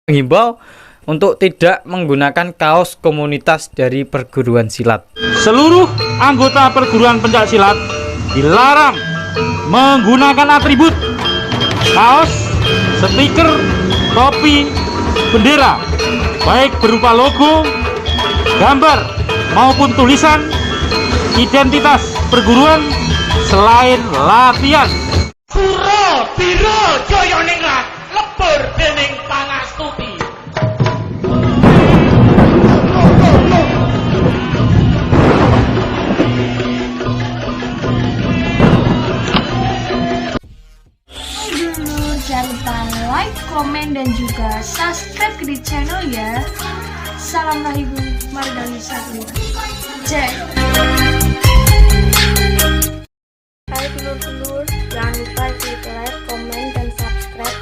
Menghimbau untuk tidak menggunakan kaos komunitas dari perguruan silat. Seluruh anggota perguruan pencak silat dilarang menggunakan atribut kaos, stiker, topi, bendera, baik berupa logo, gambar maupun tulisan identitas perguruan selain latihan. Suro biro jaya ningrat lebur dening pangastuti. Jangan lupa like, komen, dan juga subscribe ke di channel ya. Salam Rahibu Mardani Satria. Jai. Hai dulur-dulur, jangan lupa klik like, komen, dan subscribe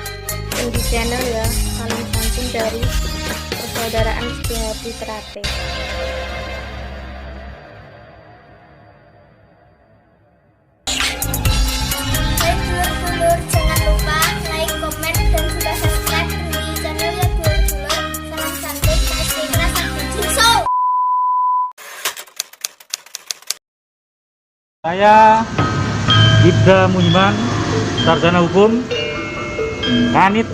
di channel ya. Salam santun dari persaudaraan Setiahati Terate. Hai dulur-dulur, jangan lupa like, komen, dan juga subscribe di channel ya dulur-dulur. Salam santun dari Setiahati Terate. Saya Ibda Muhiman, Sarjana Hukum, Kanit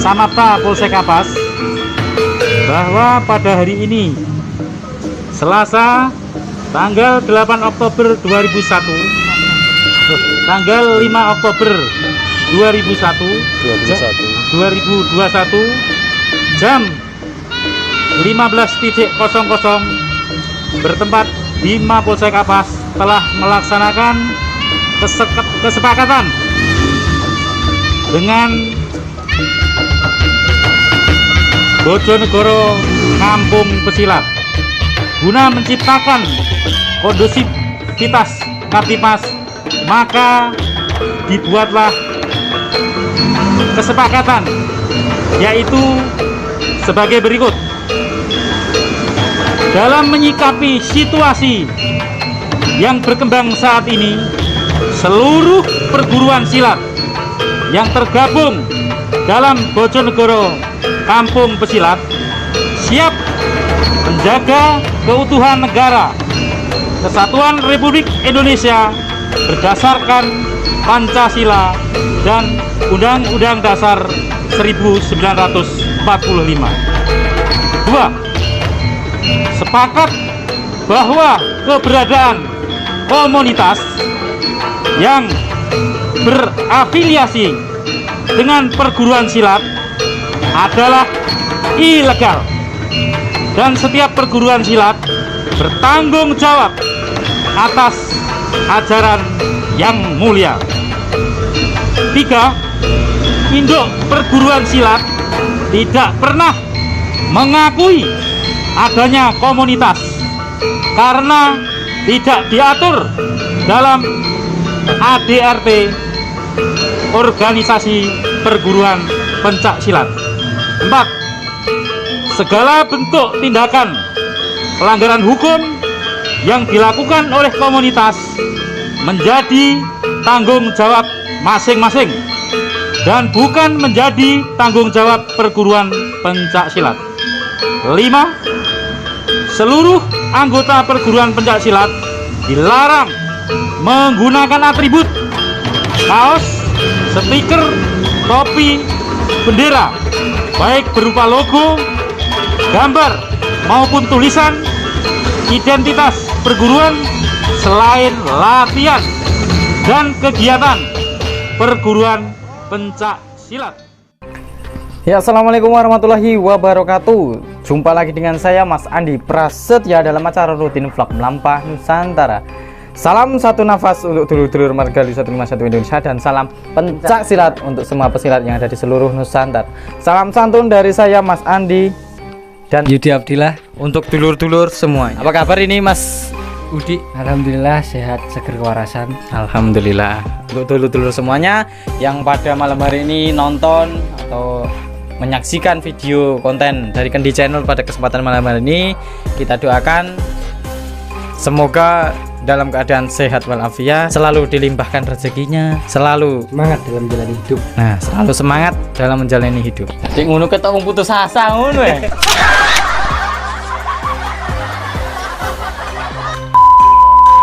Samapta Polsek Kapas, bahwa pada hari ini Selasa tanggal 8 Oktober 2001, tanggal 5 Oktober 2021 jam 15.00 bertempat di Mapolsek Kapas telah melaksanakan kesepakatan dengan Bojonegoro Kampung Pesilat guna menciptakan kondusivitas Kamtipas, maka dibuatlah kesepakatan yaitu sebagai berikut. Dalam menyikapi situasi yang berkembang saat ini, seluruh perguruan silat yang tergabung dalam Bojonegoro Kampung Pesilat siap menjaga keutuhan negara Kesatuan Republik Indonesia berdasarkan Pancasila dan Undang-Undang Dasar 1945. 2. Sepakat bahwa keberadaan komunitas yang berafiliasi dengan perguruan silat adalah ilegal dan setiap perguruan silat bertanggung jawab atas ajaran yang mulia. 3. Induk perguruan silat tidak pernah mengakui adanya komunitas karena tidak diatur dalam ADRT organisasi perguruan pencak silat. 4. Segala bentuk tindakan pelanggaran hukum yang dilakukan oleh komunitas menjadi tanggung jawab masing-masing dan bukan menjadi tanggung jawab perguruan pencak silat. 5. Seluruh anggota perguruan pencak silat dilarang menggunakan atribut kaos, stiker, topi, bendera, baik berupa logo, gambar maupun tulisan identitas perguruan selain latihan dan kegiatan perguruan pencak silat. Ya, assalamualaikum warahmatullahi wabarakatuh. Jumpa lagi dengan saya Mas Andi Prasetya dalam acara rutin vlog Melampah Nusantara. Salam satu nafas untuk dulur-dulur marga 151 Indonesia dan salam pencak silat untuk semua pesilat yang ada di seluruh Nusantara. Salam santun dari saya Mas Andi dan Yudi Abdillah untuk dulur-dulur semua. Apa kabar ini Mas Udi? Alhamdulillah sehat, seger kewarasan. Alhamdulillah. Untuk dulur-dulur semuanya yang pada malam hari ini nonton atau menyaksikan video konten dari Kendi Channel pada kesempatan malam hari ini, kita doakan semoga dalam keadaan sehat walafiat, selalu dilimpahkan rezekinya, selalu Semangat dalam menjalani hidup. nah selalu semangat dalam menjalani hidup. Jadi ngono ketemu putus asa ngono ya.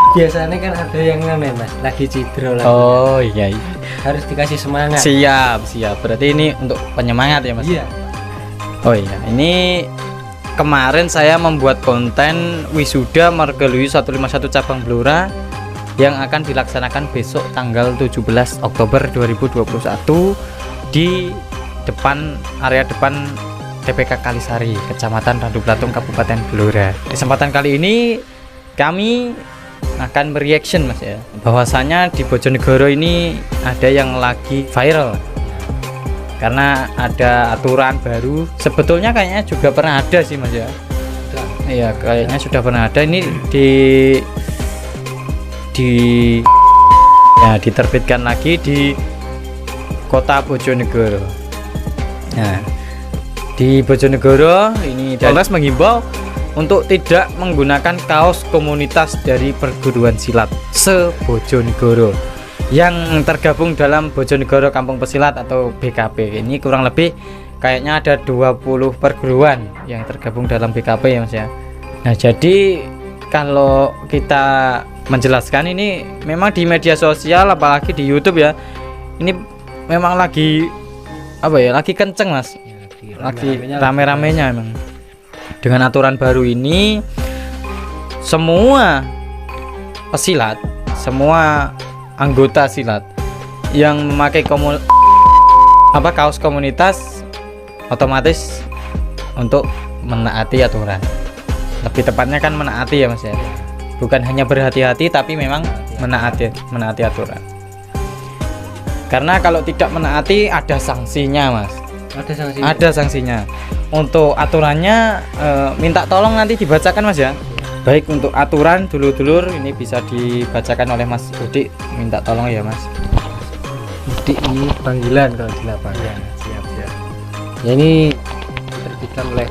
Biasanya kan ada yang ngamen Mas, lagi cidro lagi. Oh iya, iya. Harus dikasih semangat. Siap. Berarti ini untuk penyemangat ya Mas? Iya. Oh iya, ini kemarin saya membuat konten wisuda Margaluyu 151 cabang Blora yang akan dilaksanakan besok tanggal 17 Oktober 2021 di area depan TPK Kalisari, Kecamatan Randu Blatung, Kabupaten Blora. Kesempatan kali ini kami akan bereaction Mas ya, bahwasanya di Bojonegoro ini ada yang lagi viral karena ada aturan baru. Sebetulnya kayaknya juga pernah ada sih Mas ya. Iya, kayaknya sudah pernah ada. Ini diterbitkan lagi di Kota Bojonegoro. Nah, di Bojonegoro ini Polres menghimbau untuk tidak menggunakan kaos komunitas dari perguruan silat se-Bojonegoro yang tergabung dalam Bojonegoro Kampung Pesilat atau BKP. Ini kurang lebih kayaknya ada 20 perguruan yang tergabung dalam BKP ya Mas ya. Nah, jadi kalau kita menjelaskan ini memang di media sosial apalagi di YouTube ya, ini memang lagi lagi kenceng Mas, lagi rame-ramenya memang. Dengan aturan baru ini semua pesilat, semua anggota silat yang memakai kaos komunitas otomatis untuk menaati aturan. Lebih tepatnya kan menaati ya Mas ya. Bukan hanya berhati-hati tapi memang menaati aturan. Karena kalau tidak menaati ada sanksinya Mas. Ada sanksinya. Untuk aturannya minta tolong nanti dibacakan Mas ya. Baik untuk aturan dulur-dulur ini bisa dibacakan oleh Mas Udik, minta tolong ya Mas. Udik ini panggilan kalau di lapangan. Ya, siap. Ya, ini diterbitkan oleh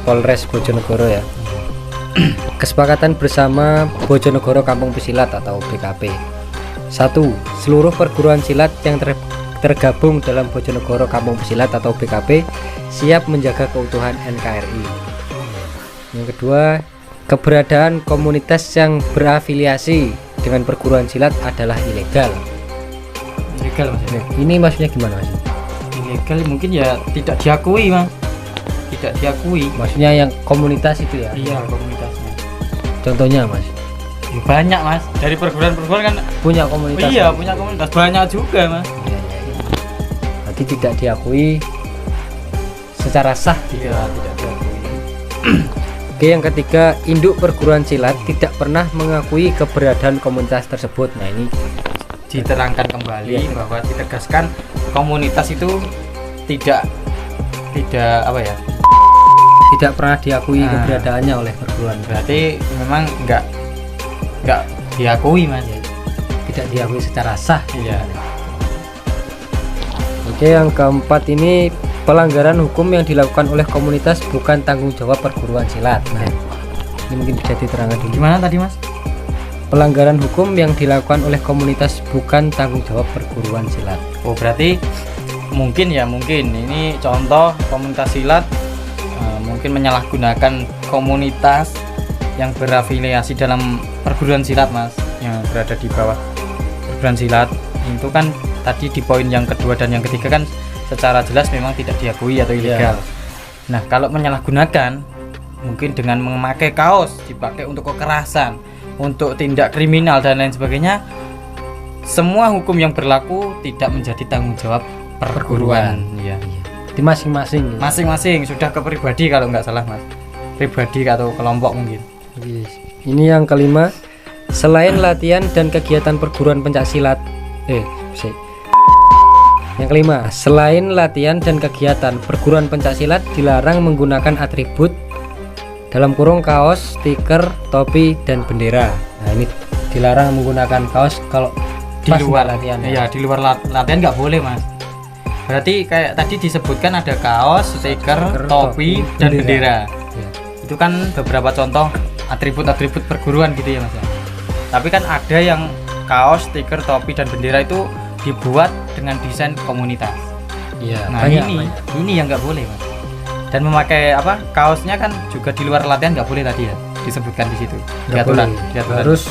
Polres Bojonegoro ya. Kesepakatan bersama Bojonegoro Kampung Pesilat atau BKP. 1. Seluruh perguruan silat yang tergabung dalam Bojonegoro Kampung Pesilat atau BKP siap menjaga keutuhan NKRI. Yang kedua, keberadaan komunitas yang berafiliasi dengan perguruan silat adalah ilegal. Ilegal Mas. Ini maksudnya gimana Mas? Ilegal mungkin ya tidak diakui Mas. Tidak diakui. Maksudnya yang komunitas itu ya? Iya, komunitasnya. Contohnya Mas? Ya, banyak Mas. Dari perguruan-perguruan kan Punya komunitas. iya, punya komunitas banyak juga Mas. Iya. Berarti tidak diakui secara sah. Iya, tidak diakui. Oke, yang ketiga, induk perguruan silat tidak pernah mengakui keberadaan komunitas tersebut. Nah, ini Diterangkan kembali bahwa ditegaskan komunitas itu tidak tidak pernah diakui keberadaannya oleh perguruan. berarti memang enggak diakui Mas ya. Tidak diakui secara sah. Iya. Oke, yang keempat ini pelanggaran hukum yang dilakukan oleh komunitas bukan tanggung jawab perguruan silat. Nah, ini mungkin bisa diterangkan dulu. Gimana tadi Mas? Pelanggaran hukum yang dilakukan oleh komunitas bukan tanggung jawab perguruan silat. Oh, berarti mungkin ini contoh komunitas silat mungkin menyalahgunakan komunitas yang berafiliasi dalam perguruan silat Mas, yang berada di bawah perguruan silat. Itu kan tadi di poin yang kedua dan yang ketiga kan secara jelas memang tidak diakui atau ilegal. Nah, kalau menyalahgunakan mungkin dengan memakai kaos dipakai untuk kekerasan, untuk tindak kriminal dan lain sebagainya, semua hukum yang berlaku tidak menjadi tanggung jawab perguruan. Iya. Di masing-masing. Masing-masing sudah ke pribadi kalau nggak salah Mas. Pribadi atau kelompok mungkin. Ini yang kelima, selain latihan dan kegiatan perguruan pencaksilat. Yang kelima, selain latihan dan kegiatan perguruan pencaksilat dilarang menggunakan atribut dalam kurung kaos, stiker, topi, dan bendera. Nah, ini dilarang menggunakan kaos kalau Di luar latihan. Iya, di luar latihan nggak boleh Mas. Berarti kayak tadi disebutkan ada kaos, stiker, topi, dan bendera. Ya. Itu kan beberapa contoh atribut-atribut perguruan gitu ya Mas. Tapi kan ada yang kaos, stiker, topi dan bendera itu dibuat dengan desain komunitas. Iya, Nah ini yang nggak boleh Mas. Dan memakai kaosnya kan juga di luar latihan nggak boleh tadi ya, disebutkan di situ. Nggak boleh. Harus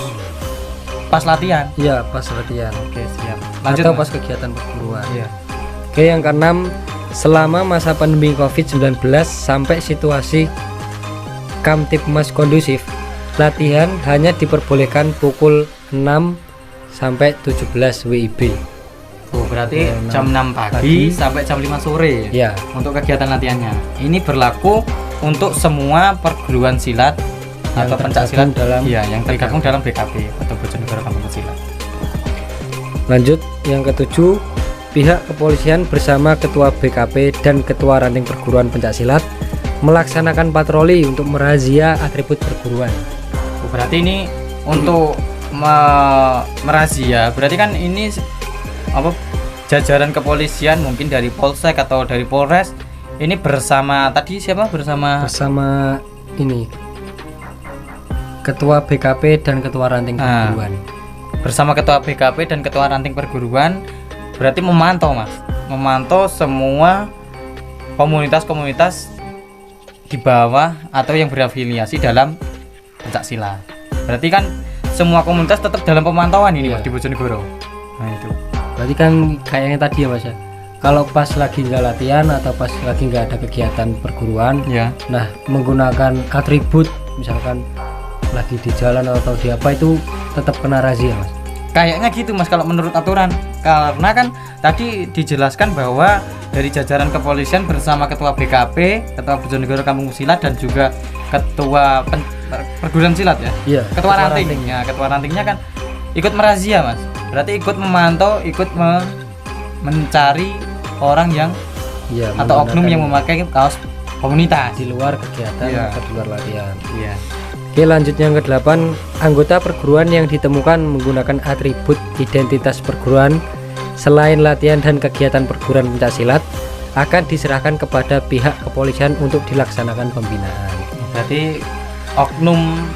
pas latihan. iya pas latihan. Oke, siap. Atau Mas. pas kegiatan perguruan. Iya. Oke, yang keenam, selama masa pandemi COVID-19 sampai situasi Kamtibmas kondusif, latihan hanya diperbolehkan pukul 6 sampai 17 WIB. Oh, berarti Ya, jam 6 pagi sampai jam 5 sore Ya, untuk kegiatan latihannya. Ini berlaku untuk semua perguruan silat Yang atau pencak silat tergabung dalam yang tergabung dalam BKP atau Bojonegoro Kampung Pesilat. lanjut yang ketujuh, pihak kepolisian bersama ketua BKP dan ketua ranting perguruan pencak silat melaksanakan patroli untuk merazia atribut perguruan. Oh, berarti ini untuk merazia. Berarti kan ini jajaran kepolisian mungkin dari Polsek atau dari Polres ini bersama tadi siapa Bersama ini ketua BKP dan ketua ranting perguruan. bersama ketua BKP dan ketua ranting perguruan berarti memantau semua komunitas-komunitas di bawah atau yang berafiliasi dalam pencak silat. Berarti kan semua komunitas tetap dalam pemantauan ini Mas, di Bojonegoro. Nah itu. Berarti kan kayaknya tadi ya Mas ya, kalau pas lagi nggak latihan atau pas lagi nggak ada kegiatan perguruan, Ya. nah menggunakan atribut misalkan lagi di jalan atau di apa itu tetap kena razia Mas. Kayaknya gitu Mas kalau menurut aturan. Karena kan tadi dijelaskan bahwa dari jajaran kepolisian bersama ketua BKP, ketua Bojonegoro Kampung Silat dan juga ketua perguruan silat ya. Iya. Ketua ranting. Ya, ketua rantingnya kan ikut merazia Mas. Berarti ikut memantau, ikut mencari orang yang Iya. atau oknum menggunakan yang memakai kaos komunitas. di luar kegiatan Iya. atau di luar latihan. Iya. Oke, lanjut yang ke-8, anggota perguruan yang ditemukan menggunakan atribut identitas perguruan selain latihan dan kegiatan perguruan pencak silat akan diserahkan kepada pihak kepolisian untuk dilaksanakan pembinaan. Berarti oknum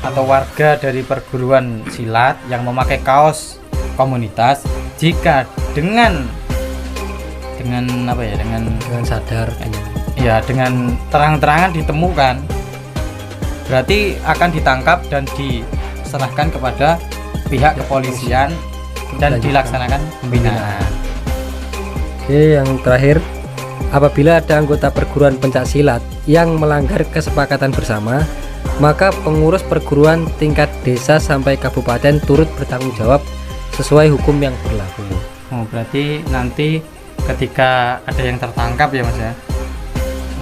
atau warga dari perguruan silat yang memakai kaos komunitas jika dengan Dengan sadar dengan terang-terangan ditemukan berarti akan ditangkap dan diserahkan kepada pihak kepolisian dan dilaksanakan pembinaan. Oke, yang terakhir, apabila ada anggota perguruan pencak silat yang melanggar kesepakatan bersama, maka pengurus perguruan tingkat desa sampai kabupaten turut bertanggung jawab sesuai hukum yang berlaku. Oh, berarti nanti ketika ada yang tertangkap ya Mas ya,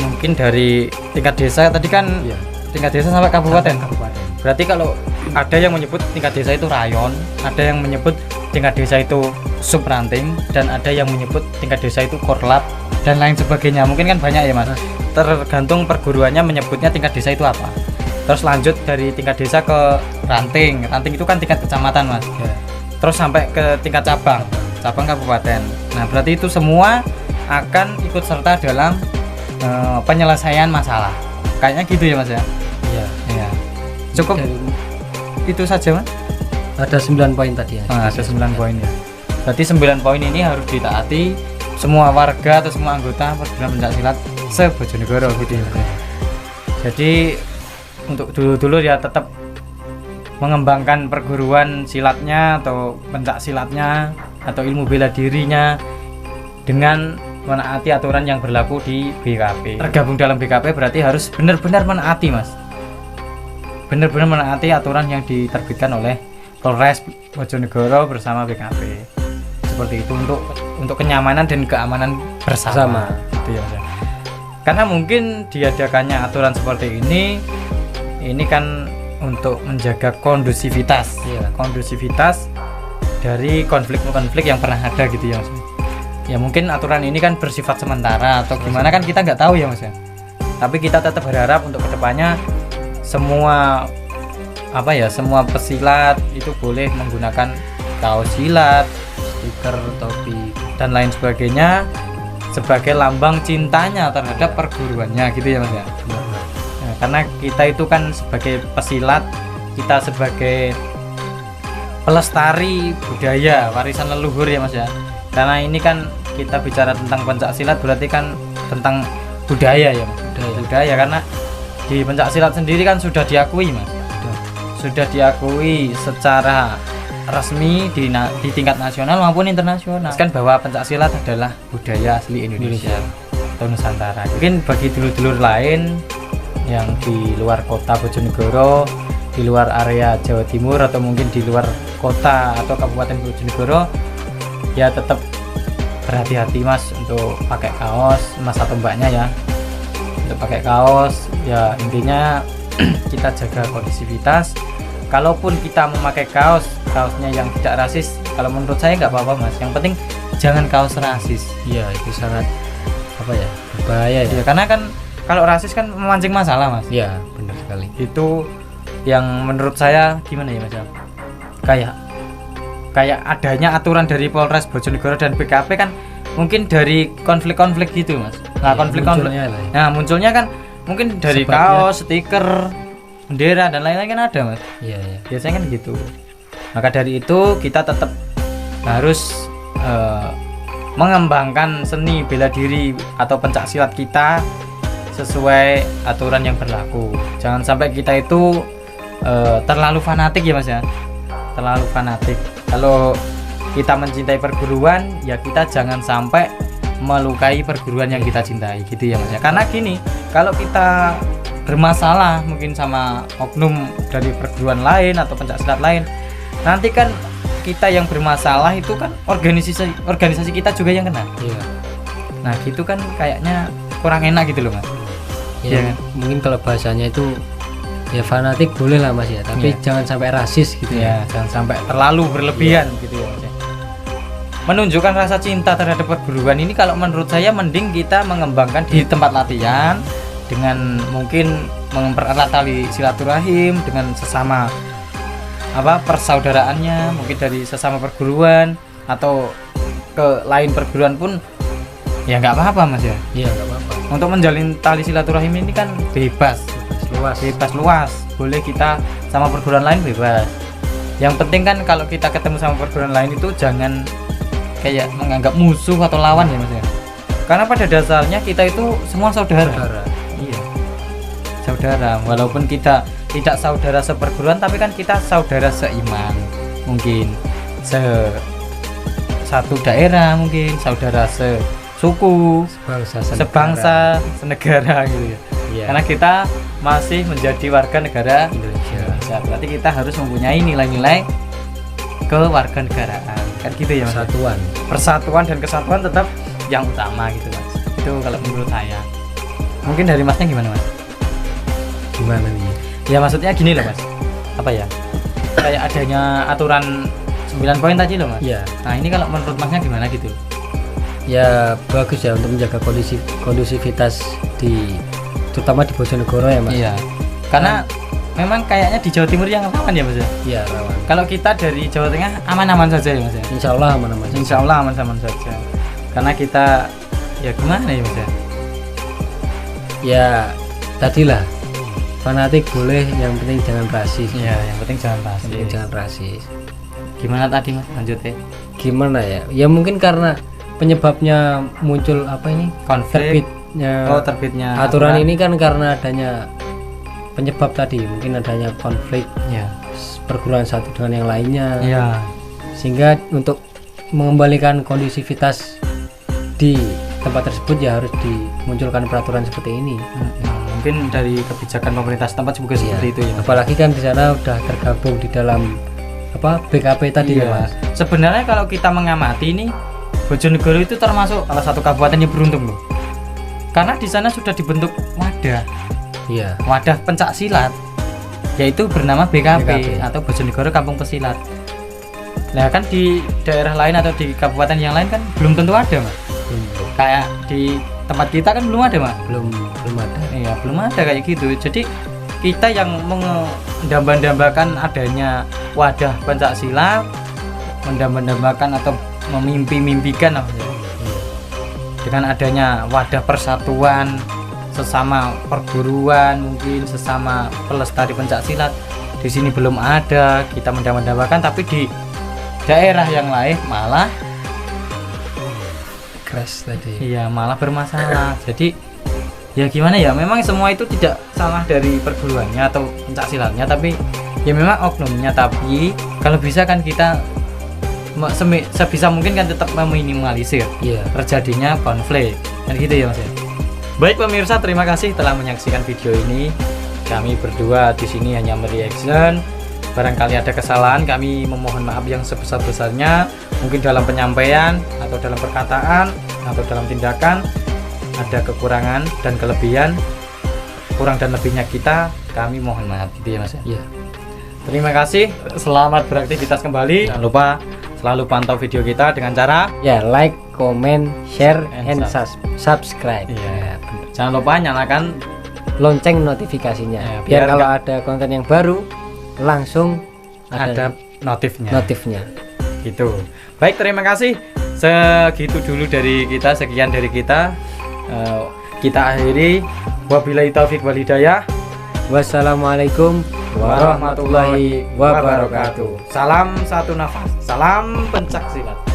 mungkin dari tingkat desa tadi kan Iya. tingkat desa sampai kabupaten. Kabupaten. Berarti kalau ada yang menyebut tingkat desa itu rayon, ada yang menyebut tingkat desa itu sub ranting, dan ada yang menyebut tingkat desa itu korlap dan lain sebagainya. Mungkin kan banyak ya Mas. Tergantung perguruannya menyebutnya tingkat desa itu apa. Terus lanjut dari tingkat desa ke ranting. Ranting itu kan tingkat kecamatan Mas. Ya. Terus sampai ke tingkat cabang kabupaten. Nah, berarti itu semua akan ikut serta dalam penyelesaian masalah. Kayaknya gitu ya Mas ya. Iya. Ya. Cukup Dari- itu saja Mas. ada 9 poin tadi ya. Ada 9 poin ya. Berarti 9 poin ini harus ditaati semua warga atau semua anggota perguruan pencak silat se-Bojonegoro gitu ya. Jadi untuk dulu ya tetap mengembangkan perguruan silatnya atau pencak silatnya atau ilmu bela dirinya dengan menaati aturan yang berlaku di BKP. Tergabung dalam BKP berarti harus benar-benar menaati Mas. Benar-benar menaati aturan yang diterbitkan oleh Polres Bojonegoro bersama BKP. Seperti itu untuk kenyamanan dan keamanan bersama. Gitu ya, Mas. Karena mungkin diadakannya aturan seperti ini kan untuk menjaga kondusivitas. Iya. Kondusivitas dari konflik-konflik yang pernah ada gitu ya Mas. Ya mungkin aturan ini kan bersifat sementara atau gimana kan kita nggak tahu ya Mas ya. Tapi kita tetap berharap untuk kedepannya semua semua pesilat itu boleh menggunakan kaos silat, stiker, topi dan lain sebagainya sebagai lambang cintanya terhadap perguruannya gitu ya Mas ya. Karena kita itu kan sebagai pesilat, kita sebagai pelestari budaya warisan leluhur ya Mas ya. Karena ini kan kita bicara tentang pencak silat berarti kan tentang budaya ya Mas. Budaya karena di pencak silat sendiri kan sudah diakui Mas. Sudah diakui secara resmi di tingkat nasional maupun internasional kan bahwa pencak silat adalah budaya asli Indonesia atau Nusantara. Mungkin bagi dulur-dulur lain yang di luar kota Bojonegoro, di luar area Jawa Timur atau mungkin di luar kota atau Kabupaten Bojonegoro, ya tetap berhati-hati Mas untuk pakai kaos, Mas atau Mbaknya ya, untuk pakai kaos. Ya intinya kita jaga kondisivitas. Kalaupun kita memakai kaosnya yang tidak rasis, kalau menurut saya nggak apa-apa Mas. Yang penting jangan kaos rasis. Iya, itu sangat berbahaya ya. Karena kan kalau rasis kan memancing masalah Mas. Iya, benar sekali. Itu yang menurut saya gimana ya Mas? Kayak adanya aturan dari Polres Bojonegoro dan BKP kan mungkin dari konflik-konflik gitu Mas. Nah, konflik-konflik. Nah, munculnya kan mungkin dari kaos, stiker, bendera dan lain-lain kan ada Mas. Iya. Biasanya kan gitu. Maka dari itu kita tetap harus mengembangkan seni bela diri atau pencak silat kita sesuai aturan yang berlaku. Jangan sampai kita itu terlalu fanatik ya Mas ya. Terlalu fanatik. Kalau kita mencintai perguruan ya kita jangan sampai melukai perguruan yang kita cintai gitu ya Mas ya. Karena gini, kalau kita bermasalah mungkin sama oknum dari perguruan lain atau pencak silat lain, nanti kan kita yang bermasalah itu kan organisasi kita juga yang kena. Iya. Nah gitu kan kayaknya kurang enak gitu loh Mas. Ya, mungkin kalau bahasanya itu ya fanatik boleh lah Mas ya, tapi jangan sampai rasis gitu ya. Jangan sampai terlalu berlebihan gitu ya Mas ya. Menunjukkan rasa cinta terhadap perguruan ini kalau menurut saya mending kita mengembangkan di tempat latihan dengan mungkin mempererat tali silaturahim dengan sesama persaudaraannya, mungkin dari sesama perguruan atau ke lain perguruan pun ya nggak apa-apa Mas ya. Iya, nggak apa-apa. Untuk menjalin tali silaturahim ini kan bebas luas, boleh kita sama perguruan lain bebas. Yang penting kan kalau kita ketemu sama perguruan lain itu jangan kayak menganggap musuh atau lawan ya Mas ya. Karena pada dasarnya kita itu semua saudara. Iya, saudara. Walaupun kita tidak saudara seperguruan, tapi kan kita saudara seiman, mungkin satu daerah, mungkin saudara sesuku, sebangsa, senegara gitu ya. Iya. Karena kita masih menjadi warga negara Indonesia. Berarti kita harus mempunyai nilai-nilai kewarganegaraan. Kan gitu ya Mas. Persatuan dan kesatuan tetap yang utama gitu Mas. Itu kalau menurut saya. Mungkin dari Masnya gimana Mas? Gimana nih? Ya maksudnya gini loh Mas. Apa ya? Kayak adanya aturan 9 poin tadi loh Mas. Iya. Nah, ini kalau menurut Masnya gimana gitu? Ya bagus ya untuk menjaga kondusivitas terutama di Bojonegoro ya Mas. Iya. Karena memang kayaknya di Jawa Timur yang rawan ya Mas ya. Iya, rawan. Kalau kita dari Jawa Tengah aman-aman saja ya Mas ya. Insya Allah aman-aman. Insya Allah aman-aman saja. Karena kita ya gimana ya Mas ya? Ya tadilah fanatik boleh, yang penting jangan rasis. Iya, yang penting jangan rasis. Yang penting jangan rasis. Gimana tadi Mas lanjutnya? Gimana ya? Ya mungkin karena penyebabnya muncul Konflik. terbitnya aturan ini kan karena adanya penyebab tadi, mungkin adanya konflik Ya. perguruan satu dengan yang lainnya. Iya. Sehingga untuk mengembalikan kondusivitas di tempat tersebut ya harus dimunculkan peraturan seperti ini. Mungkin dari kebijakan pemerintah setempat juga seperti itu ya. Apalagi kan di sana udah tergabung di dalam BKP tadi ya Mas. Sebenarnya kalau kita mengamati ini Bojonegoro itu termasuk salah satu kabupaten yang beruntung loh. Karena di sana sudah dibentuk wadah pencak silat, yaitu bernama BKP atau Bojonegoro Kampung Pesilat. Nah kan di daerah lain atau di kabupaten yang lain kan belum tentu ada Mas. Kayak di tempat kita kan belum ada Mas. Belum ada. Iya, belum ada kayak gitu. Jadi kita yang mendambakan adanya wadah pencak silat, mendambakan atau memimpi-mimpikan dengan adanya wadah persatuan sesama perguruan, mungkin sesama pelestari pencak silat, di sini belum ada, kita mendambakan, tapi di daerah yang lain malah crash tadi. iya malah bermasalah. Jadi ya gimana ya, memang semua itu tidak salah dari perguruannya atau pencak silatnya, tapi ya memang oknumnya. Tapi kalau bisa kan kita sebisa mungkin kan tetap meminimalisir Iya. terjadinya konflik kan gitu ya Mas ya. Baik pemirsa, terima kasih telah menyaksikan video ini. Kami berdua di sini hanya mereaction. Barangkali ada kesalahan, kami memohon maaf yang sebesar-besarnya. Mungkin dalam penyampaian atau dalam perkataan atau dalam tindakan ada kekurangan dan kelebihan. Kurang dan lebihnya kami mohon maaf gitu ya Mas ya. Iya. Terima kasih, selamat beraktivitas kembali. Jangan lupa selalu pantau video kita dengan cara Ya, like, comment, share, And and subscribe. iya, jangan lupa nyalakan Lonceng notifikasinya. Ya, biar biar kalau ada konten yang baru langsung ada notifnya. notifnya. Gitu. Baik, terima kasih. Segitu dulu dari kita, sekian dari kita. Kita akhiri. Wabillahi taufik wal hidayah. Wassalamualaikum warahmatullahi wabarakatuh. Salam satu nafas. Salam pencak silat.